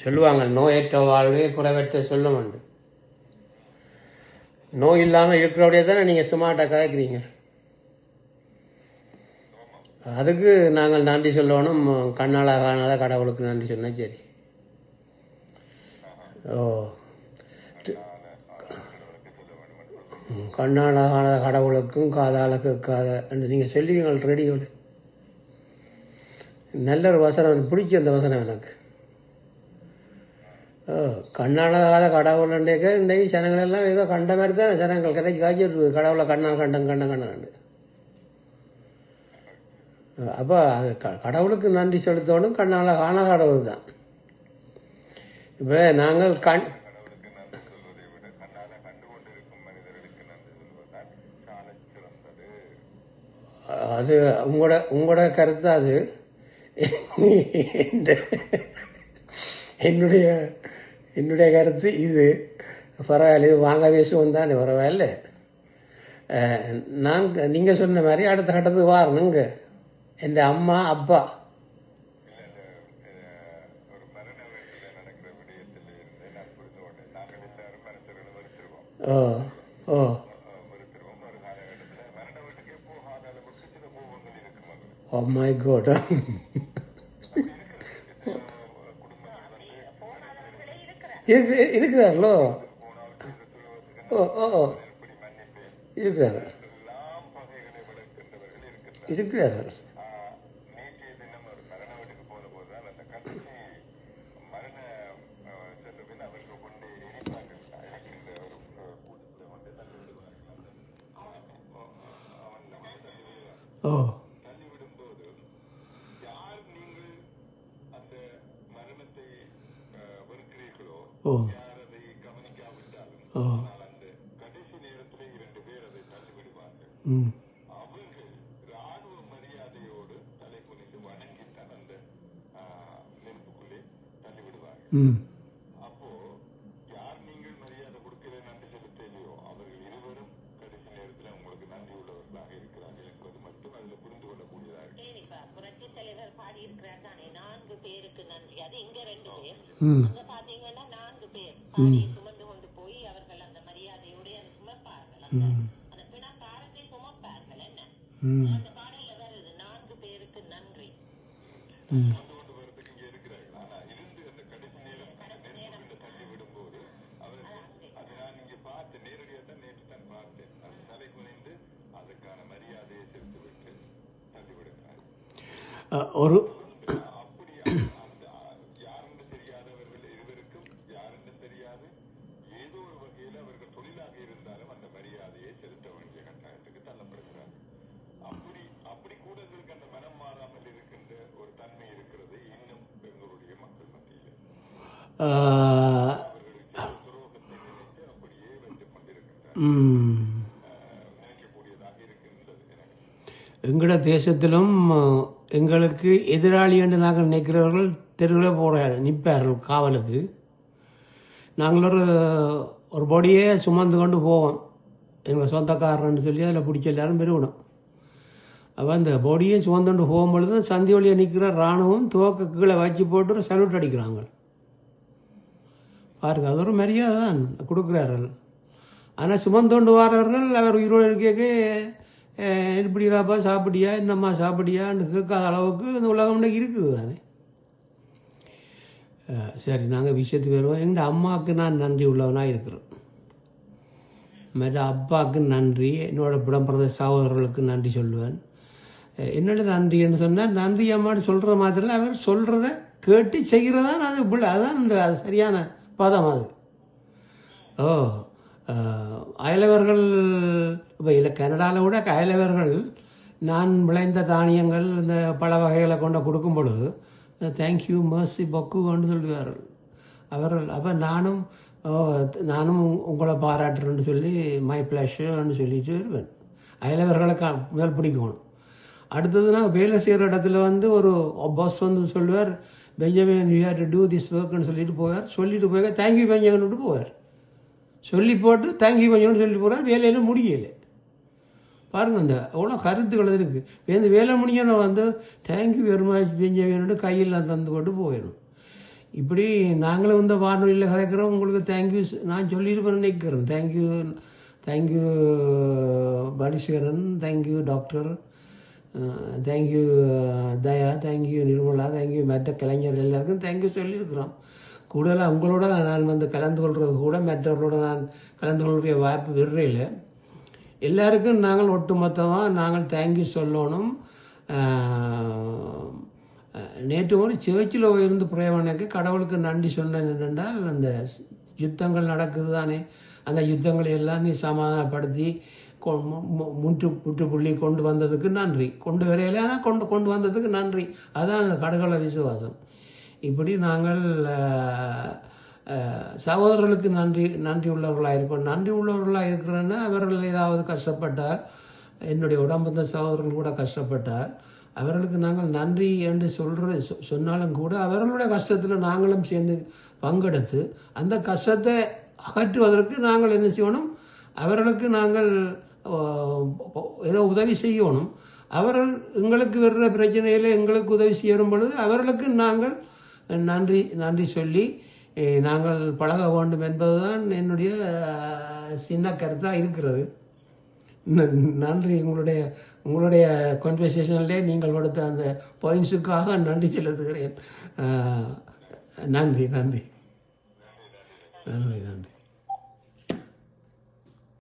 சொல்லுவாங்க நோயற்ற வாழ்வே குறைவற்ற சொல்லும் உண்டு. நோய் இல்லாமல் இருக்கிறபடியே தானே நீங்கள் சும்மாட்டாக கேட்குறீங்க. அதுக்கு நாங்கள் நன்றி சொல்லணும். கண்ணால் காணாத கடவுளுக்கு நன்றி சொன்னால் சரி. ஓ, கண்ணால் காணாத கடவுளுக்கும் காதால் கேட்காத என்று நீங்கள் சொல்லுவீங்கள் ரேடியோவில். நல்ல ஒரு வசனம், பிடிக்கும் அந்த வசனம் எனக்கு. கண்ணாளாத கடவுள்ண்டேக்க இன்றைக்கு ஜனங்கள் எல்லாம் ஏதோ கண்ட மாதிரி தான் ஜனங்கள் கரைச்சி காய்ச்சி கடவுளை கண்ணால் கண்டன். அப்போ அது கடவுளுக்கு நன்றி செலுத்தணும். கண்ணால் காண கடவுள் தான். இப்போ நாங்கள் அது உங்களோட கருத்து. அது என்னுடைய கருத்து இது. பரவாயில்ல, இது வாங்க பேசுவோம் தானே, பரவாயில்ல. நீங்கள் சொன்ன மாதிரி அடுத்த கட்டத்துக்கு வாரணுங்க. என் அம்மா அப்பா ஓ ஓ ஓ மை காட். இருக்கிறார்களோ? ஓ ஓ இருக்கிறார்கள். ஓ ஓ ஓ ம் ம் ம் ஒரு எங்களோட தேசத்திலும் எங்களுக்கு எதிராளி என்று நாங்கள் நினைக்கிறவர்கள் தெருவில் நிற்பார்கள் காவலுக்கு. நாங்கள் ஒரு பொடியே சுமந்து கொண்டு போவோம். எங்கள் சொந்தக்காரன்னு சொல்லி அதில் பிடிச்ச எல்லாரும் பெருகணும். அப்போ அந்த பொடியை சுமந்து கொண்டு போகும்பொழுது சந்தி வழியை நிற்கிற இராணுவம் துவக்க கீழே வச்சு போட்டு சல்யூட் அடிக்கிறாங்க. பாருங்க, அது ஒரு மரியாதை தான் கொடுக்குறார்கள். ஆனால் சுமந்து கொண்டு வரவர்கள் அவர் உயிரோடு இருக்க எப்படிடாப்பா சாப்பிடியா, என்னம்மா சாப்பிடியான்னு கேட்காத அளவுக்கு இந்த உலகம் இருக்குது தானே. சரி, நாங்கள் விஷயத்துக்கு வருவோம். எங்கள் அம்மாவுக்கு நான் நன்றி உள்ளவனாக இருக்கிறேன். மற்ற அப்பாவுக்கு நன்றி, என்னோட பிறந்த சகோதரர்களுக்கு நன்றி சொல்லுவேன். என்னோட நன்றின்னு சொன்னால், நன்றி அம்மாட்டு சொல்கிற மாதிரி அவர் சொல்கிறத கேட்டு செய்கிறதான் அது பிள்ளை. அதுதான் அது சரியான பதம் அது. ஓ, அயலவர்கள் இப்போ இல்லை, கனடாவில் கூட அயலவர்கள் நான் விளைந்த தானியங்கள் இந்த பல வகைகளை கொண்டு கொடுக்கும் பொழுது தேங்க்யூ மர்சி பக்குன்னு சொல்லுவார்கள் அவர்கள். அப்போ நானும் உங்களை பாராட்டுறேன்னு சொல்லி மை ப்ளஷர்ன்னு சொல்லிட்டு வருவேன். அயலவர்களை முதல் பிடிக்கணும். அடுத்தது நான் வேலை செய்கிற இடத்துல ஒரு பாஸ் சொல்லுவார், Benjamin you have to do this ஒர்க்னு சொல்லிட்டு போய் தேங்க்யூ பெஞ்சமின்னு போவார். சொல்லி போட்டு தேங்க்யூ பெஞ்சமின்னு சொல்லிட்டு போகிறார். வேலையில் முடியலை. பாருங்கள், இந்த எவ்வளோ கருத்துக்கள் இருக்குது. இந்த வேலை முடியணும் தேங்க்யூ வெரி மச் பெஞ்சமின்னு கையில் தந்து போட்டு போயிடணும். இப்படி நாங்களும் இந்த வானொலியில் கலைக்கிறோம். உங்களுக்கு தேங்க்யூ நான் சொல்லியிருப்பேன் நினைக்கிறேன். தேங்க்யூ பாலீஸ்வரன், தேங்க்யூ டாக்டர், தேங்க்யூ தயா, தேங்க்யூ நிர்மலா, தேங்க்யூ மற்ற கலைஞர் எல்லாருக்கும் தேங்க்யூ சொல்லியிருக்கிறோம். கூடுதலாக உங்களோட நான் வந்து கலந்து கொள்வது கூட மற்றவர்களோட நான் கலந்து கொள்கிற வாய்ப்பு விடுறையில் எல்லாருக்கும் நாங்கள் ஒட்டுமொத்தமாக நாங்கள் தேங்க்யூ சொல்லணும். நேற்று ஒரு சேர்ச்சில் இருந்து பிரேமனுக்கு கடவுளுக்கு நன்றி சொன்னேன். என்னென்றால் அந்த யுத்தங்கள் நடக்குது தானே, அந்த யுத்தங்களை எல்லாம் நீ சமாதானப்படுத்தி முற்றுப்புள்ளி கொண்டு வந்ததுக்கு நன்றி. கொண்டு வரையில ஆனால் கொண்டு வந்ததுக்கு நன்றி. அதுதான் அந்த கடவுள விசுவாசம். இப்படி நாங்கள் சகோதரர்களுக்கு நன்றி உள்ளவர்களாக இருப்போம். நன்றி உள்ளவர்களாக இருக்கிறோன்னா அவர்கள் ஏதாவது கஷ்டப்பட்டால், என்னுடைய உடம்பந்த சகோதரர்கள் கூட கஷ்டப்பட்டால் அவர்களுக்கு நாங்கள் நன்றி என்று சொன்னாலும் கூட அவர்களுடைய கஷ்டத்தில் நாங்களும் சேர்ந்து பங்கெடுத்து அந்த கஷ்டத்தை அகற்றுவதற்கு நாங்கள் என்ன செய்யணும், அவர்களுக்கு நாங்கள் ஏதோ உதவி செய்யணும். அவர்கள் எங்களுக்கு வர்ற பிரச்சனையில் எங்களுக்கு உதவி செய்யும் பொழுது அவர்களுக்கு நாங்கள் நன்றி சொல்லி நாங்கள் பழக வேண்டும் என்பதுதான் என்னுடைய சின்ன கருத்தாக இருக்கிறது. நன்றி. உங்களுடைய கான்வர்சேஷனிலே நீங்கள் கொடுத்த அந்த பாயிண்ட்ஸுக்காக நன்றி செலுத்துகிறேன். நன்றி.